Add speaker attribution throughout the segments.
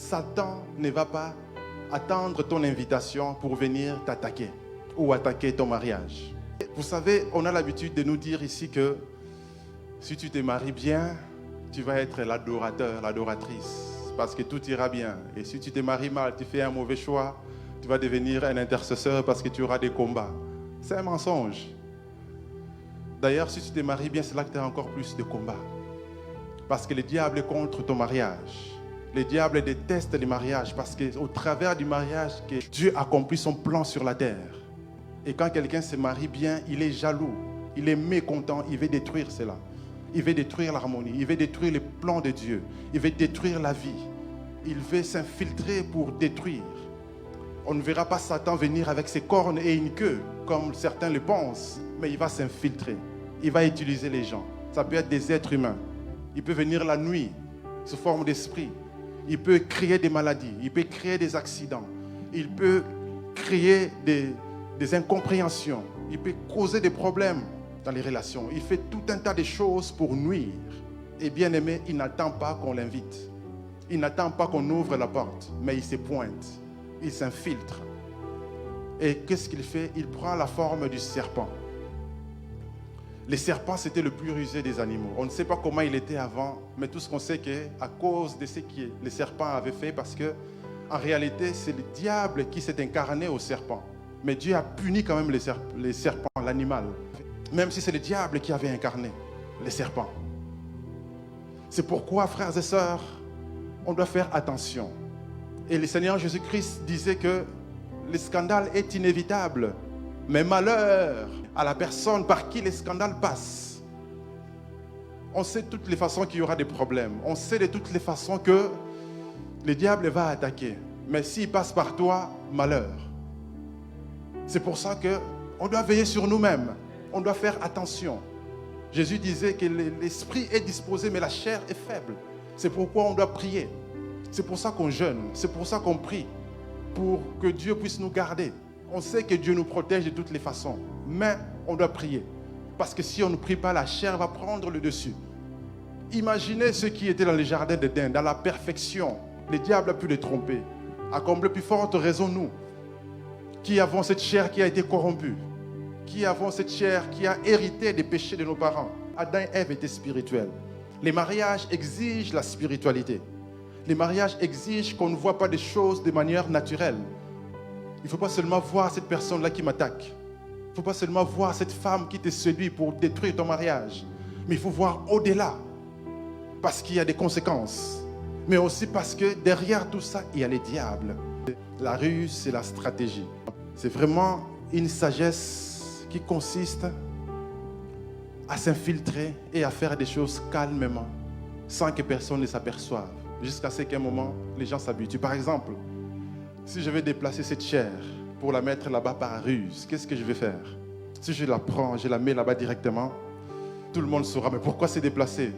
Speaker 1: Satan ne va pas attendre ton invitation pour venir t'attaquer ou attaquer ton mariage. Vous savez, on a l'habitude de nous dire ici que si tu te maries bien, tu vas être l'adorateur, l'adoratrice, parce que tout ira bien. Et si tu te maries mal, tu fais un mauvais choix, tu vas devenir un intercesseur parce que tu auras des combats. C'est un mensonge. D'ailleurs, si tu te maries bien, c'est là que tu as encore plus de combats. Parce que le diable est contre ton mariage. Le diable déteste les mariages parce qu'au travers du mariage, que Dieu accomplit son plan sur la terre. Et quand quelqu'un se marie bien, il est jaloux, il est mécontent, il veut détruire cela. Il veut détruire l'harmonie, il veut détruire les plans de Dieu, il veut détruire la vie. Il veut s'infiltrer pour détruire. On ne verra pas Satan venir avec ses cornes et une queue, comme certains le pensent, mais il va s'infiltrer. Il va utiliser les gens. Ça peut être des êtres humains. Il peut venir la nuit, sous forme d'esprit. Il peut créer des maladies, il peut créer des accidents, il peut créer des incompréhensions, il peut causer des problèmes dans les relations. Il fait tout un tas de choses pour nuire. Et bien aimé, il n'attend pas qu'on l'invite. Il n'attend pas qu'on ouvre la porte, mais il se pointe, il s'infiltre. Et qu'est-ce qu'il fait? Il prend la forme du serpent. Le serpent, c'était le plus rusé des animaux. On ne sait pas comment il était avant, mais tout ce qu'on sait, c'est qu'à cause de ce que le serpent avait fait, parce que en réalité, c'est le diable qui s'est incarné au serpent. Mais Dieu a puni quand même les serpents, l'animal. Même si c'est le diable qui avait incarné les serpents. C'est pourquoi, frères et sœurs, on doit faire attention. Et le Seigneur Jésus-Christ disait que le scandale est inévitable. Mais malheur à la personne par qui les scandales passent. On sait de toutes les façons qu'il y aura des problèmes. On sait de toutes les façons que le diable va attaquer. Mais s'il passe par toi, malheur. C'est pour ça qu'on doit veiller sur nous-mêmes. On doit faire attention. Jésus disait que l'esprit est disposé, mais la chair est faible. C'est pourquoi on doit prier. C'est pour ça qu'on jeûne. C'est pour ça qu'on prie. Pour que Dieu puisse nous garder. On sait que Dieu nous protège de toutes les façons, mais on doit prier. Parce que si on ne prie pas, la chair va prendre le dessus. Imaginez ceux qui étaient dans le jardin d'Éden, dans la perfection. Le diable a pu les tromper. À combler plus forte raison, nous, qui avons cette chair qui a été corrompue, qui avons cette chair qui a hérité des péchés de nos parents. Adam et Ève étaient spirituels. Les mariages exigent la spiritualité. Les mariages exigent qu'on ne voit pas des choses de manière naturelle. Il ne faut pas seulement voir cette personne-là qui m'attaque. Il ne faut pas seulement voir cette femme qui te séduit pour détruire ton mariage. Mais il faut voir au-delà. Parce qu'il y a des conséquences. Mais aussi parce que derrière tout ça, il y a les diables. La ruse, c'est la stratégie. C'est vraiment une sagesse qui consiste à s'infiltrer et à faire des choses calmement, sans que personne ne s'aperçoive. Jusqu'à ce qu'à un moment, les gens s'habituent. Par exemple, si je vais déplacer cette chair pour la mettre là-bas par ruse, qu'est-ce que je vais faire? Si je la prends, je la mets là-bas directement, tout le monde saura, mais pourquoi c'est déplacé?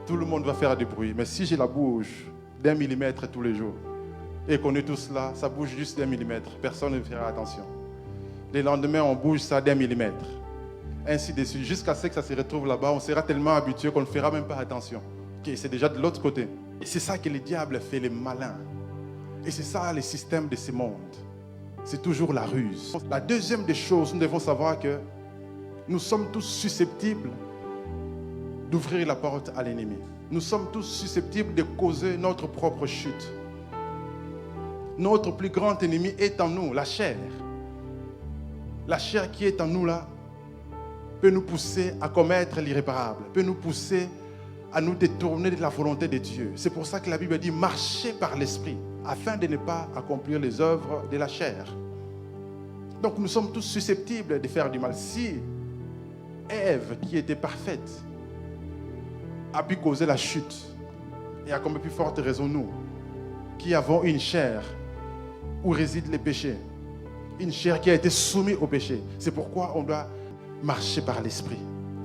Speaker 1: Tout le monde va faire du bruit. Mais si je la bouge d'1 millimètre tous les jours, et qu'on est tous là, ça bouge juste d'1 millimètre, personne ne fera attention. Les lendemains, on bouge ça d'1 millimètre. Ainsi de suite, jusqu'à ce que ça se retrouve là-bas, on sera tellement habitué qu'on ne fera même pas attention. Okay, c'est déjà de l'autre côté. Et c'est ça que le diable fait, les malins. Et c'est ça le système de ce monde. C'est toujours la ruse. La deuxième des choses, nous devons savoir que nous sommes tous susceptibles d'ouvrir la porte à l'ennemi. Nous sommes tous susceptibles de causer notre propre chute. Notre plus grand ennemi est en nous, la chair. La chair qui est en nous là peut nous pousser à commettre l'irréparable, peut nous pousser à nous détourner de la volonté de Dieu. C'est pour ça que la Bible dit marchez par l'esprit, afin de ne pas accomplir les œuvres de la chair. Donc nous sommes tous susceptibles de faire du mal. Si Ève, qui était parfaite, a pu causer la chute, et à combien plus forte raison nous, qui avons une chair où résident les péchés, une chair qui a été soumise au péché. C'est pourquoi on doit marcher par l'esprit.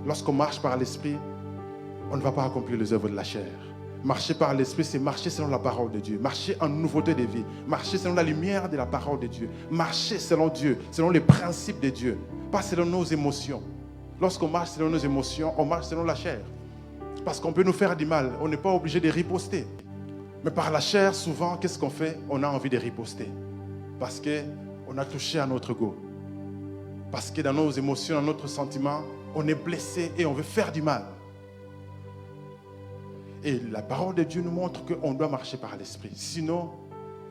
Speaker 1: Lorsqu'on marche par l'esprit, on ne va pas accomplir les œuvres de la chair. Marcher par l'esprit, c'est marcher selon la parole de Dieu. Marcher en nouveauté de vie. Marcher selon la lumière de la parole de Dieu. Marcher selon Dieu, selon les principes de Dieu. Pas selon nos émotions. Lorsqu'on marche selon nos émotions, on marche selon la chair. Parce qu'on peut nous faire du mal. On n'est pas obligé de riposter. Mais par la chair, souvent, qu'est-ce qu'on fait? On a envie de riposter. Parce qu'on a touché à notre ego. Parce que dans nos émotions, dans notre sentiment, on est blessé et on veut faire du mal. Et la parole de Dieu nous montre qu'on doit marcher par l'esprit. Sinon,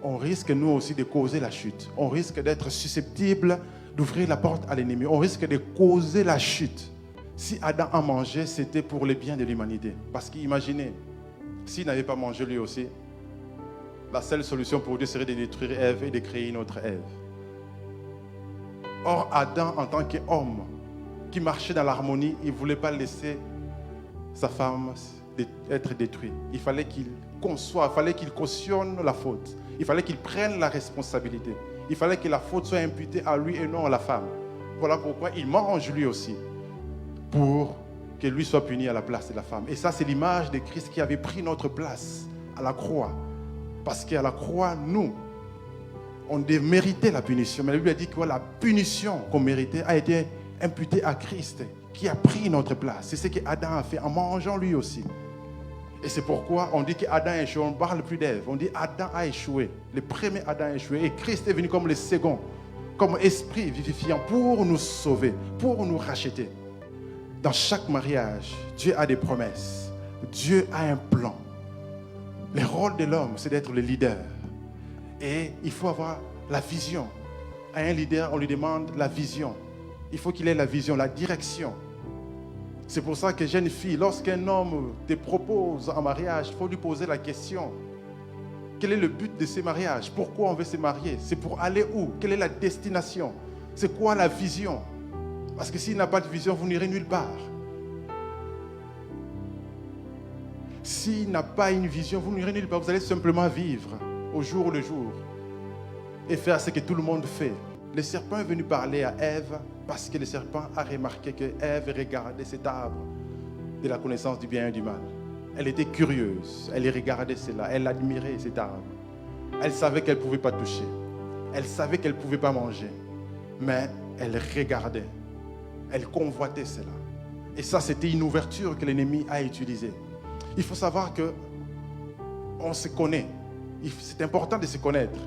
Speaker 1: on risque nous aussi de causer la chute. On risque d'être susceptible d'ouvrir la porte à l'ennemi. On risque de causer la chute. Si Adam a mangé, c'était pour le bien de l'humanité. Parce qu'imaginez, s'il n'avait pas mangé lui aussi, la seule solution pour Dieu serait de détruire Ève et de créer une autre Ève. Or, Adam, en tant qu'homme qui marchait dans l'harmonie, il ne voulait pas laisser sa femme être détruite. Il fallait qu'il conçoive, il fallait qu'il cautionne la faute. Il fallait qu'il prenne la responsabilité. Il fallait que la faute soit imputée à lui et non à la femme. Voilà pourquoi il mange lui aussi, pour que lui soit puni à la place de la femme. Et ça, c'est l'image de Christ qui avait pris notre place à la croix. Parce qu'à la croix, nous, on méritait la punition. Mais la Bible a dit que la punition qu'on méritait a été imputée à Christ, qui a pris notre place. C'est ce qu'Adam a fait en mangeant lui aussi. Et c'est pourquoi on dit qu'Adam a échoué. On ne parle plus d'Ève. On dit Adam a échoué. Le premier Adam a échoué. Et Christ est venu comme le second, comme esprit vivifiant pour nous sauver, pour nous racheter. Dans chaque mariage, Dieu a des promesses. Dieu a un plan. Le rôle de l'homme, c'est d'être le leader. Et il faut avoir la vision. À un leader, on lui demande la vision. Il faut qu'il ait la vision, la direction. C'est pour ça que, jeune fille, lorsqu'un homme te propose en mariage, il faut lui poser la question. Quel est le but de ce mariage? Pourquoi on veut se marier? C'est pour aller où? Quelle est la destination? C'est quoi la vision? Parce que s'il n'a pas de vision, vous n'irez nulle part. S'il n'a pas une vision, vous n'irez nulle part. Vous allez simplement vivre au jour le jour et faire ce que tout le monde fait. Le serpent est venu parler à Ève parce que le serpent a remarqué que Ève regardait cet arbre de la connaissance du bien et du mal. Elle était curieuse, elle regardait cela, elle admirait cet arbre. Elle savait qu'elle ne pouvait pas toucher, elle savait qu'elle ne pouvait pas manger, mais elle regardait, elle convoitait cela. Et ça, c'était une ouverture que l'ennemi a utilisée. Il faut savoir que on se connaît. C'est important de se connaître.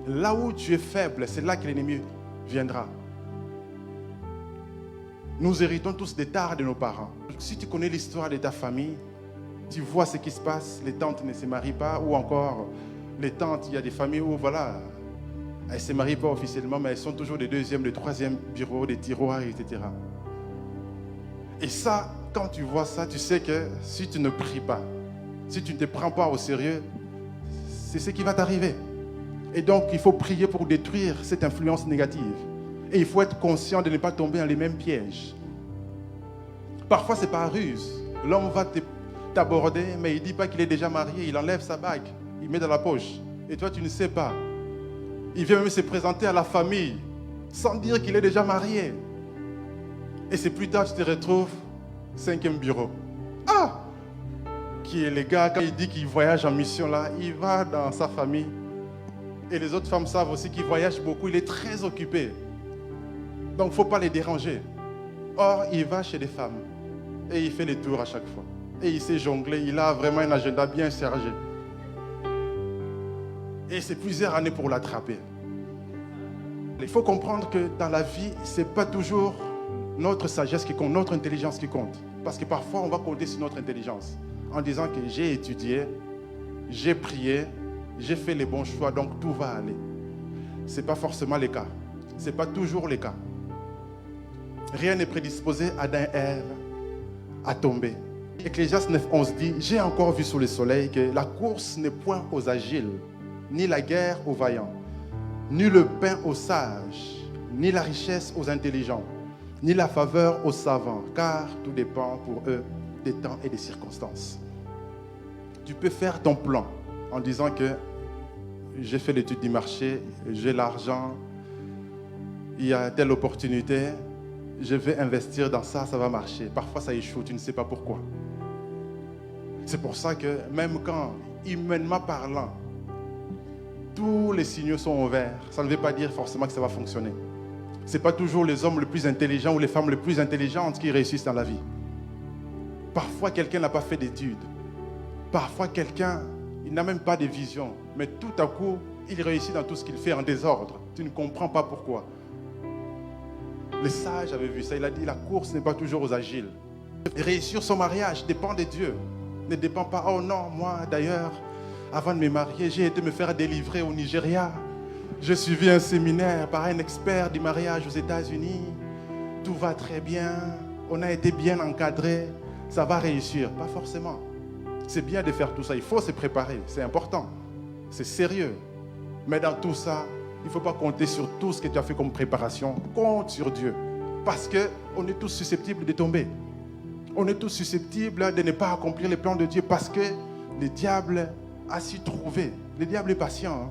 Speaker 1: Là où tu es faible, c'est là que l'ennemi viendra. Nous héritons tous des tares de nos parents. Si tu connais l'histoire de ta famille, tu vois ce qui se passe. Les tantes ne se marient pas, ou encore les tantes, il y a des familles où voilà, elles ne se marient pas officiellement, mais elles sont toujours des deuxièmes, des troisièmes bureaux, des tiroirs, etc. Et ça, quand tu vois ça, tu sais que si tu ne pries pas, si tu ne te prends pas au sérieux, c'est ce qui va t'arriver. Et donc, il faut prier pour détruire cette influence négative. Et il faut être conscient de ne pas tomber dans les mêmes pièges. Parfois, c'est par ruse. L'homme va t'aborder, mais il ne dit pas qu'il est déjà marié. Il enlève sa bague, il met dans la poche. Et toi, tu ne sais pas. Il vient même se présenter à la famille sans dire qu'il est déjà marié. Et c'est plus tard, tu te retrouves 5e bureau. Ah! Qui est le gars, quand il dit qu'il voyage en mission là, il va dans sa famille. Et les autres femmes savent aussi qu'il voyage beaucoup, il est très occupé. Donc il ne faut pas les déranger. Or, il va chez les femmes. Et il fait les tours à chaque fois. Et il sait jongler, il a vraiment un agenda bien chargé. Et c'est plusieurs années pour l'attraper. Il faut comprendre que dans la vie, ce n'est pas toujours notre sagesse qui compte, notre intelligence qui compte. Parce que parfois, on va compter sur notre intelligence. En disant que j'ai étudié, j'ai prié, j'ai fait les bons choix, donc tout va aller. Ce n'est pas forcément le cas. Ce n'est pas toujours le cas. Rien n'est prédisposé Adam et Ève à tomber. Ecclésiaste 9:11 dit, j'ai encore vu sous le soleil que la course n'est point aux agiles, ni la guerre aux vaillants, ni le pain aux sages, ni la richesse aux intelligents, ni la faveur aux savants, car tout dépend pour eux des temps et des circonstances. Tu peux faire ton plan en disant que j'ai fait l'étude du marché, j'ai l'argent, il y a telle opportunité, je vais investir dans ça, ça va marcher. Parfois ça échoue, tu ne sais pas pourquoi. C'est pour ça que même quand, humainement parlant, tous les signaux sont ouverts, ça ne veut pas dire forcément que ça va fonctionner. Ce n'est pas toujours les hommes les plus intelligents ou les femmes les plus intelligentes qui réussissent dans la vie. Parfois, quelqu'un n'a pas fait d'études. Parfois, quelqu'un Il n'a même pas de vision. Mais tout à coup, il réussit dans tout ce qu'il fait en désordre. Tu ne comprends pas pourquoi. Le sage avait vu ça. Il a dit, la course n'est pas toujours aux agiles. Réussir son mariage dépend de Dieu. Ne dépend pas, oh non, moi d'ailleurs, avant de me marier, j'ai été me faire délivrer au Nigeria. J'ai suivi un séminaire par un expert du mariage aux États-Unis. Tout va très bien. On a été bien encadré. Ça va réussir. Pas forcément. C'est bien de faire tout ça. Il faut se préparer. C'est important. C'est sérieux. Mais dans tout ça, il ne faut pas compter sur tout ce que tu as fait comme préparation. Compte sur Dieu. Parce qu'on est tous susceptibles de tomber. On est tous susceptibles de ne pas accomplir les plans de Dieu parce que le diable a su trouver. Le diable est patient.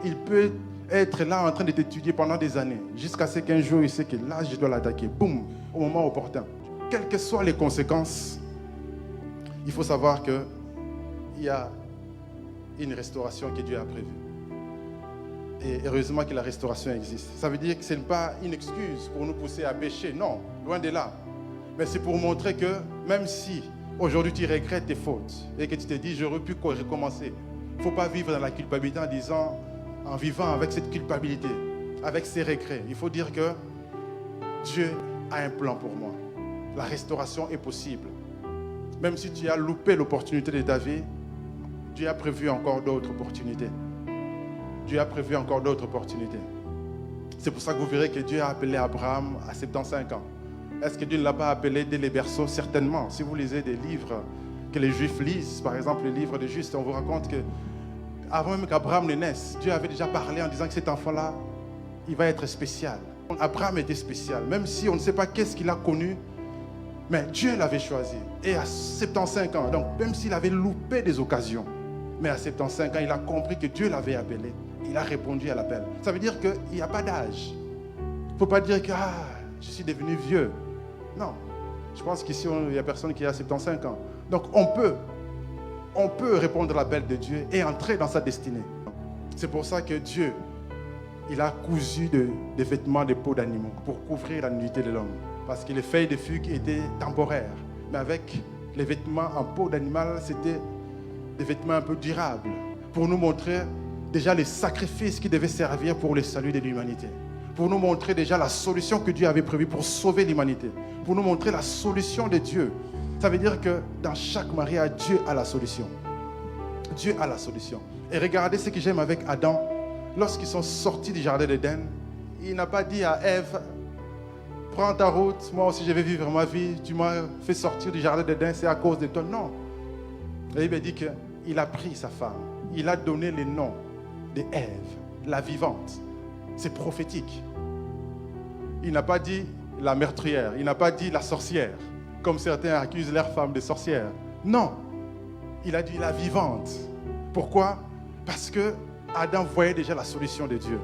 Speaker 1: Il peut être là en train de t'étudier pendant des années. Jusqu'à ce qu'un jour, il sait que là, je dois l'attaquer. Boum, au moment opportun. Quelles que soient les conséquences, il faut savoir qu'il y a une restauration que Dieu a prévue. Et heureusement que la restauration existe. Ça veut dire que ce n'est pas une excuse pour nous pousser à pécher. Non, loin de là. Mais c'est pour montrer que même si aujourd'hui tu regrettes tes fautes et que tu te dis j'aurais pu recommencer, il ne faut pas vivre dans la culpabilité en vivant avec cette culpabilité, avec ces regrets. Il faut dire que Dieu a un plan pour moi. La restauration est possible. Même si tu as loupé l'opportunité de ta vie, Dieu a prévu encore d'autres opportunités. Dieu a prévu encore d'autres opportunités. C'est pour ça que vous verrez que Dieu a appelé Abraham à 75 ans. Est-ce que Dieu ne l'a pas appelé dès les berceaux? Certainement. Si vous lisez des livres que les Juifs lisent, par exemple le livre des Justes, on vous raconte que avant même qu'Abraham ne naisse, Dieu avait déjà parlé en disant que cet enfant-là, il va être spécial. Abraham était spécial, même si on ne sait pas qu'est-ce qu'il a connu, mais Dieu l'avait choisi. Et à 75 ans, donc même s'il avait loupé des occasions, mais à 75 ans, il a compris que Dieu l'avait appelé. Il a répondu à l'appel. Ça veut dire qu'il n'y a pas d'âge. Il ne faut pas dire que je suis devenu vieux. Non. Je pense qu'ici, il n'y a personne qui a 75 ans. Donc on peut répondre à l'appel de Dieu et entrer dans sa destinée. C'est pour ça que Dieu, il a cousu des vêtements de peau d'animaux pour couvrir la nudité de l'homme. Parce que les feuilles de fugue étaient temporaires. Mais avec les vêtements en peau d'animal, c'était des vêtements un peu durables. Pour nous montrer déjà les sacrifices qui devaient servir pour le salut de l'humanité. Pour nous montrer déjà la solution que Dieu avait prévue pour sauver l'humanité. Pour nous montrer la solution de Dieu. Ça veut dire que dans chaque mariage, Dieu a la solution. Dieu a la solution. Et regardez ce que j'aime avec Adam. Lorsqu'ils sont sortis du jardin d'Éden, il n'a pas dit à Ève, prends ta route, moi aussi je vais vivre ma vie, tu m'as fait sortir du jardin d'Éden, c'est à cause de toi. Non. Et il m'a dit qu'il a pris sa femme, il a donné le nom de Ève, la vivante. C'est prophétique. Il n'a pas dit la meurtrière, il n'a pas dit la sorcière, comme certains accusent leurs femmes de sorcières. Non, il a dit la vivante. Pourquoi? Parce que Adam voyait déjà la solution de Dieu.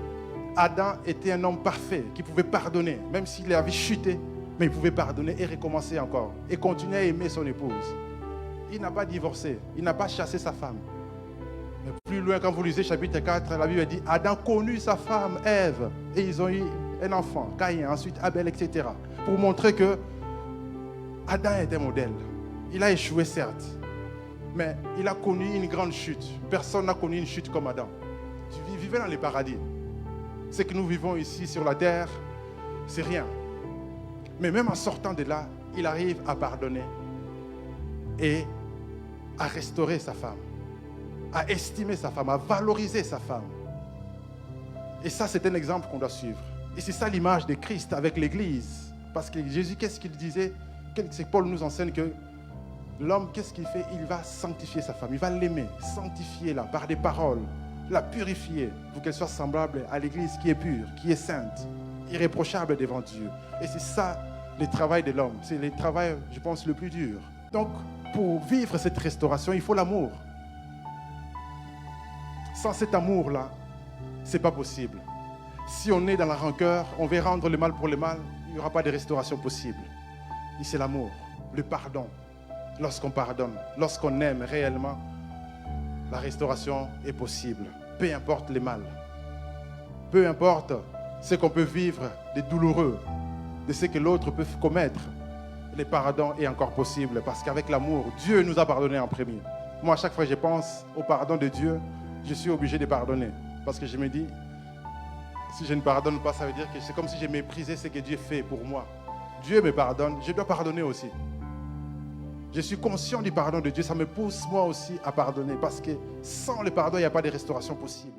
Speaker 1: Adam était un homme parfait qui pouvait pardonner, même s'il avait chuté, mais il pouvait pardonner et recommencer encore, et continuer à aimer son épouse. Il n'a pas divorcé, il n'a pas chassé sa femme. Mais plus loin, quand vous lisez chapitre 4, la Bible dit Adam connut sa femme, Ève, et ils ont eu un enfant, Caïn, ensuite Abel, etc. Pour montrer que Adam était modèle. Il a échoué, certes, mais il a connu une grande chute. Personne n'a connu une chute comme Adam. Il vivait dans les paradis. Ce que nous vivons ici sur la terre, c'est rien. Mais même en sortant de là, il arrive à pardonner et à restaurer sa femme, à estimer sa femme, à valoriser sa femme. Et ça, c'est un exemple qu'on doit suivre. Et c'est ça l'image de Christ avec l'Église. Parce que Jésus, qu'est-ce qu'il disait? C'est que Paul nous enseigne que l'homme, qu'est-ce qu'il fait? Il va sanctifier sa femme, il va l'aimer, sanctifier-la par des paroles, la purifier pour qu'elle soit semblable à l'Église qui est pure, qui est sainte, irréprochable devant Dieu. Et c'est ça le travail de l'homme. C'est le travail, je pense, le plus dur. Donc, pour vivre cette restauration, il faut l'amour. Sans cet amour-là, ce n'est pas possible. Si on est dans la rancœur, on veut rendre le mal pour le mal, il n'y aura pas de restauration possible. Et c'est l'amour, le pardon. Lorsqu'on pardonne, lorsqu'on aime réellement, la restauration est possible. Peu importe le mal. Peu importe ce qu'on peut vivre de douloureux, de ce que l'autre peut commettre. Le pardon est encore possible parce qu'avec l'amour, Dieu nous a pardonné en premier. Moi, à chaque fois que je pense au pardon de Dieu, je suis obligé de pardonner. Parce que je me dis, si je ne pardonne pas, ça veut dire que c'est comme si je méprisais ce que Dieu fait pour moi. Dieu me pardonne, je dois pardonner aussi. Je suis conscient du pardon de Dieu, ça me pousse moi aussi à pardonner. Parce que sans le pardon, il n'y a pas de restauration possible.